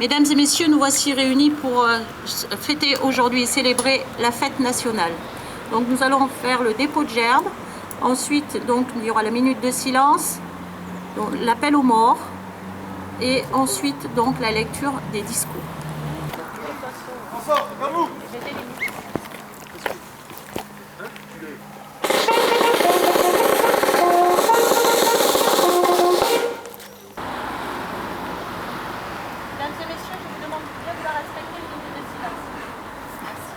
Mesdames et messieurs, nous voici réunis pour fêter aujourd'hui et célébrer la fête nationale. Donc nous allons faire le dépôt de gerbes. Ensuite, donc, il y aura la minute de silence, l'appel aux morts et ensuite donc la lecture des discours. Mesdames et messieurs, je vous demande bien de vouloir respecter une minute de silence. Merci.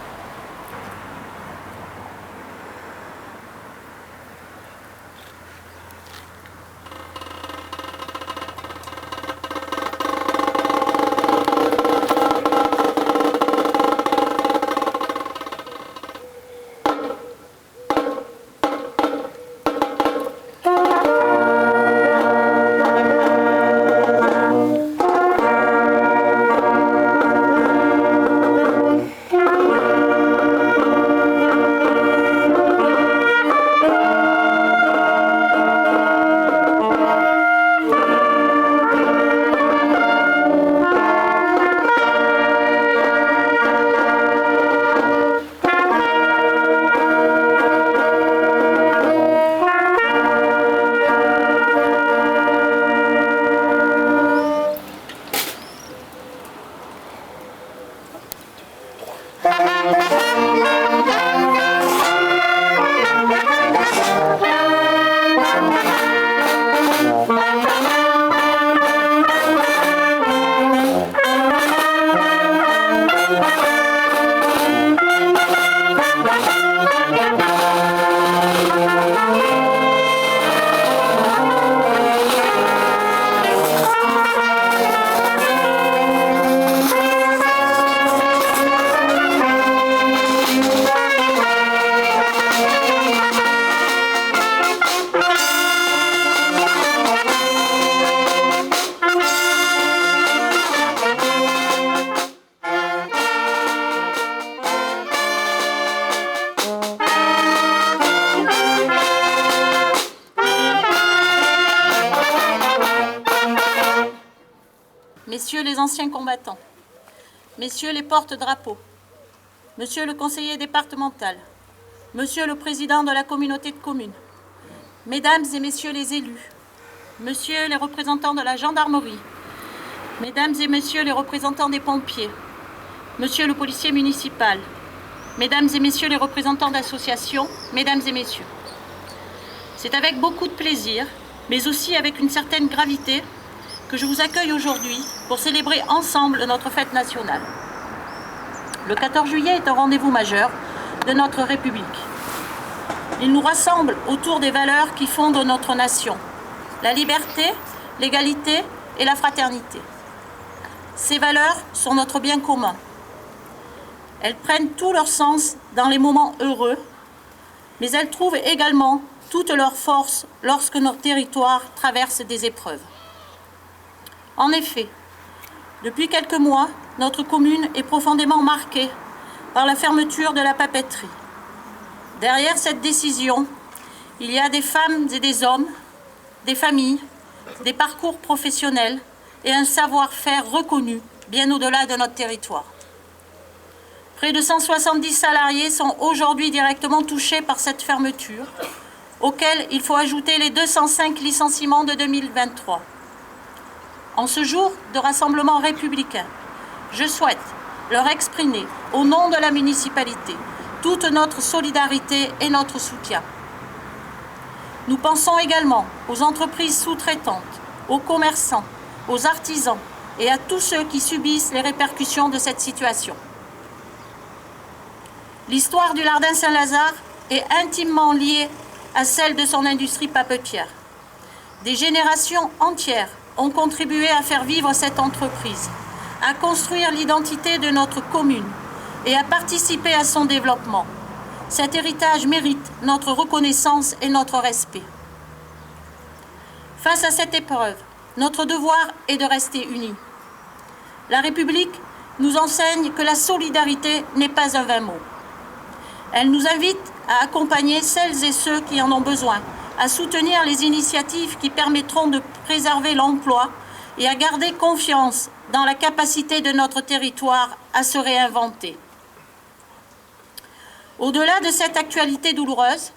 Messieurs les anciens combattants, messieurs les porte-drapeaux, monsieur le conseiller départemental, monsieur le président de la communauté de communes, mesdames et messieurs les élus, messieurs les représentants de la gendarmerie, mesdames et messieurs les représentants des pompiers, monsieur le policier municipal, mesdames et messieurs les représentants d'associations, mesdames et messieurs. C'est avec beaucoup de plaisir, mais aussi avec une certaine gravité, que je vous accueille aujourd'hui pour célébrer ensemble notre fête nationale. Le 14 juillet est un rendez-vous majeur de notre République. Il nous rassemble autour des valeurs qui fondent notre nation, la liberté, l'égalité et la fraternité. Ces valeurs sont notre bien commun. Elles prennent tout leur sens dans les moments heureux, mais elles trouvent également toute leur force lorsque notre territoire traverse des épreuves. En effet, depuis quelques mois, notre commune est profondément marquée par la fermeture de la papeterie. Derrière cette décision, il y a des femmes et des hommes, des familles, des parcours professionnels et un savoir-faire reconnu bien au-delà de notre territoire. Près de 170 salariés sont aujourd'hui directement touchés par cette fermeture, auxquels il faut ajouter les 205 licenciements de 2023. En ce jour de rassemblement républicain, je souhaite leur exprimer, au nom de la municipalité, toute notre solidarité et notre soutien. Nous pensons également aux entreprises sous-traitantes, aux commerçants, aux artisans et à tous ceux qui subissent les répercussions de cette situation. L'histoire du Lardin Saint-Lazare est intimement liée à celle de son industrie papetière. Des générations entières ont contribué à faire vivre cette entreprise, à construire l'identité de notre commune et à participer à son développement. Cet héritage mérite notre reconnaissance et notre respect. Face à cette épreuve, notre devoir est de rester unis. La République nous enseigne que la solidarité n'est pas un vain mot. Elle nous invite à accompagner celles et ceux qui en ont besoin, à soutenir les initiatives qui permettront de préserver l'emploi, et à garder confiance dans la capacité de notre territoire à se réinventer. Au-delà de cette actualité douloureuse,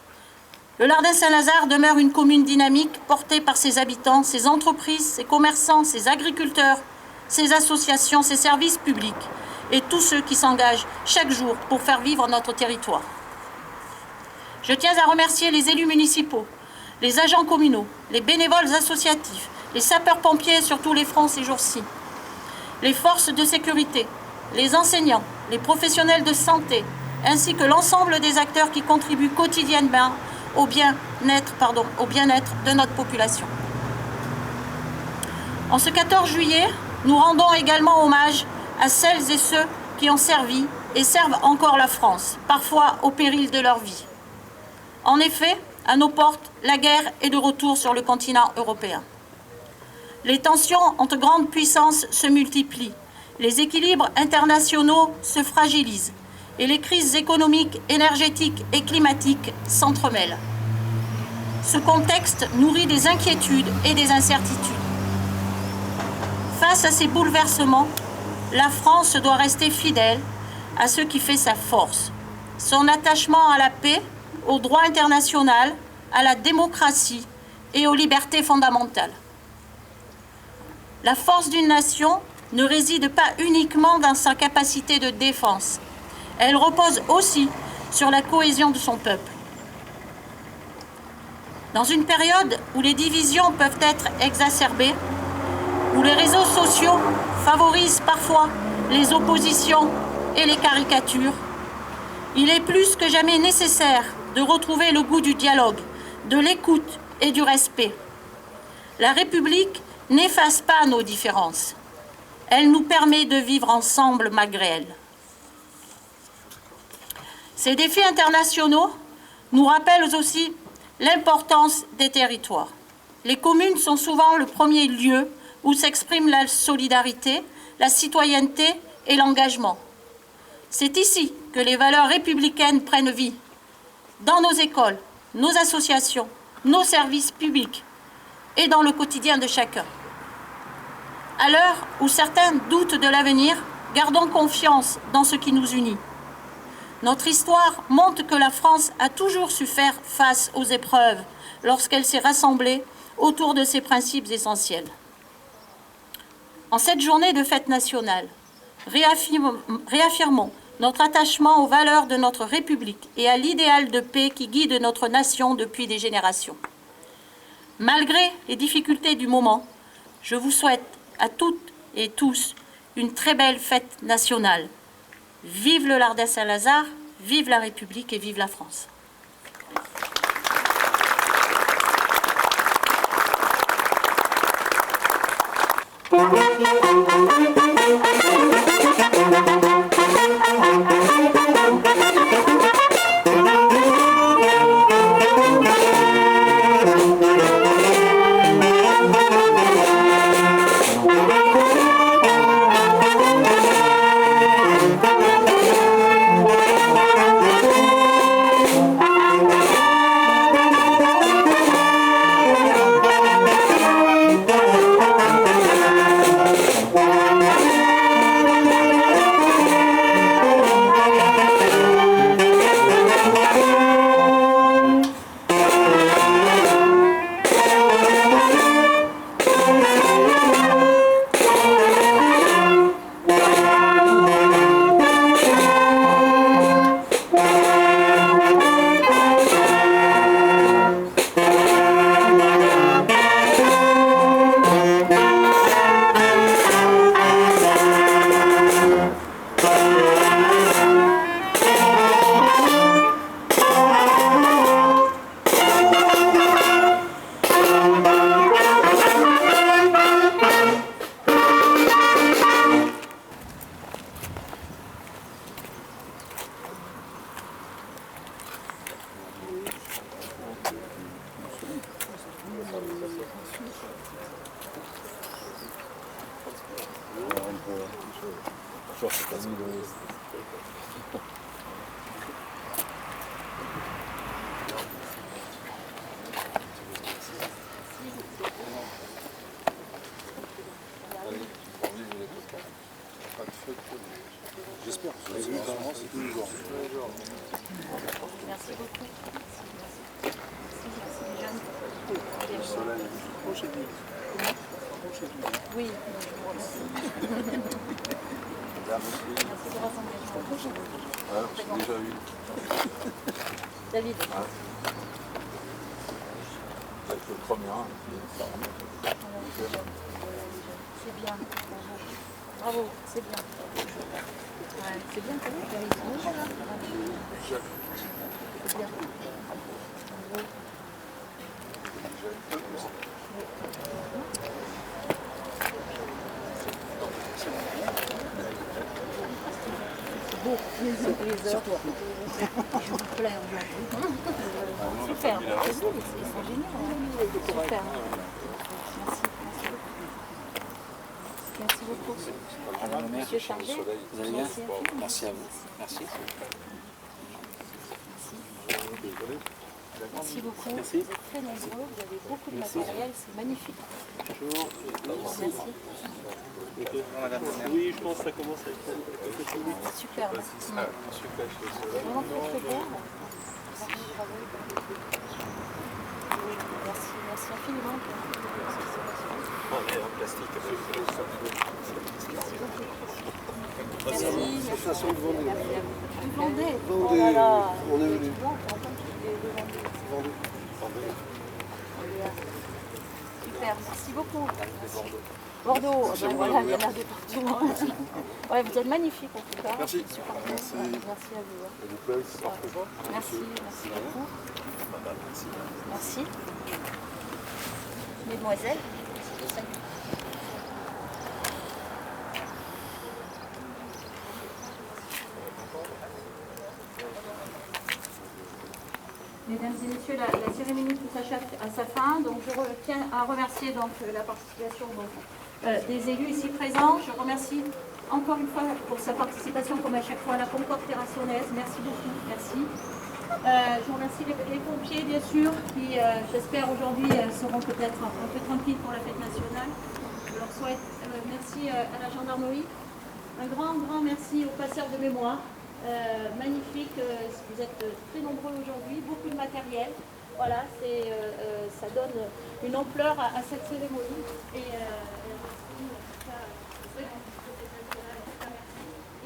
le Lardin-Saint-Lazare demeure une commune dynamique portée par ses habitants, ses entreprises, ses commerçants, ses agriculteurs, ses associations, ses services publics et tous ceux qui s'engagent chaque jour pour faire vivre notre territoire. Je tiens à remercier les élus municipaux, les agents communaux, les bénévoles associatifs, les sapeurs-pompiers sur tous les fronts ces jours-ci, les forces de sécurité, les enseignants, les professionnels de santé, ainsi que l'ensemble des acteurs qui contribuent quotidiennement au bien-être de notre population. En ce 14 juillet, nous rendons également hommage à celles et ceux qui ont servi et servent encore la France, parfois au péril de leur vie. En effet, à nos portes, la guerre est de retour sur le continent européen. Les tensions entre grandes puissances se multiplient, les équilibres internationaux se fragilisent et les crises économiques, énergétiques et climatiques s'entremêlent. Ce contexte nourrit des inquiétudes et des incertitudes. Face à ces bouleversements, la France doit rester fidèle à ce qui fait sa force, son attachement à la paix, au droit international, à la démocratie et aux libertés fondamentales. La force d'une nation ne réside pas uniquement dans sa capacité de défense. Elle repose aussi sur la cohésion de son peuple. Dans une période où les divisions peuvent être exacerbées, où les réseaux sociaux favorisent parfois les oppositions et les caricatures, il est plus que jamais nécessaire de retrouver le goût du dialogue, de l'écoute et du respect. La République n'efface pas nos différences. Elle nous permet de vivre ensemble malgré elles. Ces défis internationaux nous rappellent aussi l'importance des territoires. Les communes sont souvent le premier lieu où s'exprime la solidarité, la citoyenneté et l'engagement. C'est ici que les valeurs républicaines prennent vie, dans nos écoles, nos associations, nos services publics et dans le quotidien de chacun. À l'heure où certains doutent de l'avenir, gardons confiance dans ce qui nous unit. Notre histoire montre que la France a toujours su faire face aux épreuves lorsqu'elle s'est rassemblée autour de ses principes essentiels. En cette journée de fête nationale, réaffirmons notre attachement aux valeurs de notre République et à l'idéal de paix qui guide notre nation depuis des générations. Malgré les difficultés du moment, je vous souhaite à toutes et tous une très belle fête nationale. Vive le Lardin-Saint-Lazare, vive la République et vive la France. Oui. Merci de rassembler. Alors, j'ai déjà vu. David. Avec le premier. C'est bien. Bravo, c'est bien. Ouais, c'est bien quand même. C'est bien. C'est beau, les heures. Je vous plains aujourd'hui. Super. Ils sont géniaux. Super. Merci beaucoup. Monsieur Chargé. Vous allez bien? Merci à vous. Merci. Merci beaucoup. Merci. Vous êtes très nombreux, vous avez beaucoup de matériel, c'est magnifique. Merci. Oui, je pense que ça commence à être Super. Vraiment très très beau. Merci, bravo. Merci infiniment. en plastique. Merci. Station de Vendée. Du Vendée. Vendée, Oh là là. on est venu. Vendée. Super, merci beaucoup. Bordeaux, ben voilà, il y en a de partout. Hein. Ouais, vous êtes magnifiques en tout cas. Merci. Super. Merci à vous. Et vous plaît, Merci beaucoup. Merci. Mesdemoiselles, salut. Mesdames et messieurs, la cérémonie touche à sa fin. Donc, je tiens à remercier donc, la participation des élus ici présents. Je remercie encore une fois pour sa participation, comme à chaque fois, à la Concorde terrassonnaise. Merci beaucoup. Merci. Je remercie les pompiers, bien sûr, qui, j'espère, aujourd'hui seront peut-être un peu tranquilles pour la fête nationale. Je leur souhaite merci à la gendarmerie. Un grand merci aux passeurs de mémoire. Magnifique, vous êtes très nombreux aujourd'hui, beaucoup de matériel. Voilà, ça donne une ampleur à cette cérémonie. Et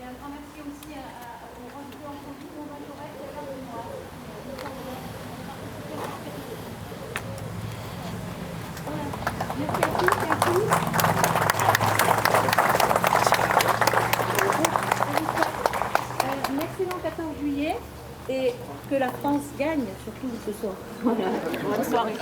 un grand merci aussi aux invités en conduite, aux Vantorec et à la mémoire. Merci à tous et à tous. Un excellent 14 juillet et que la France gagne, surtout ce soir. Voilà, bonne soirée.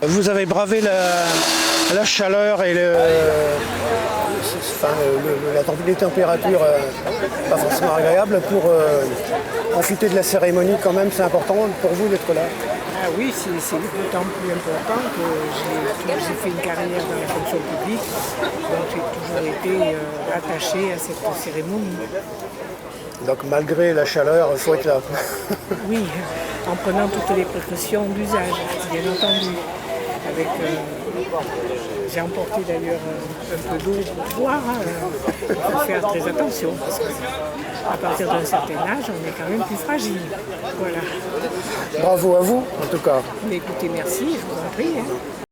Vous avez bravé la chaleur et les températures pas forcément agréables pour profiter de la cérémonie quand même. C'est important pour vous d'être là. Ah oui, c'est d'autant plus important que j'ai fait une carrière dans la fonction publique, donc j'ai toujours été attaché à cette cérémonie. Donc malgré la chaleur, il faut être là. Oui, en prenant toutes les précautions d'usage, bien entendu. J'ai emporté d'ailleurs un peu d'eau pour boire. Il faut faire très attention parce qu'à partir d'un certain âge, on est quand même plus fragile. Voilà. Bravo à vous, en tout cas. Mais écoutez, merci, je vous en prie. Hein.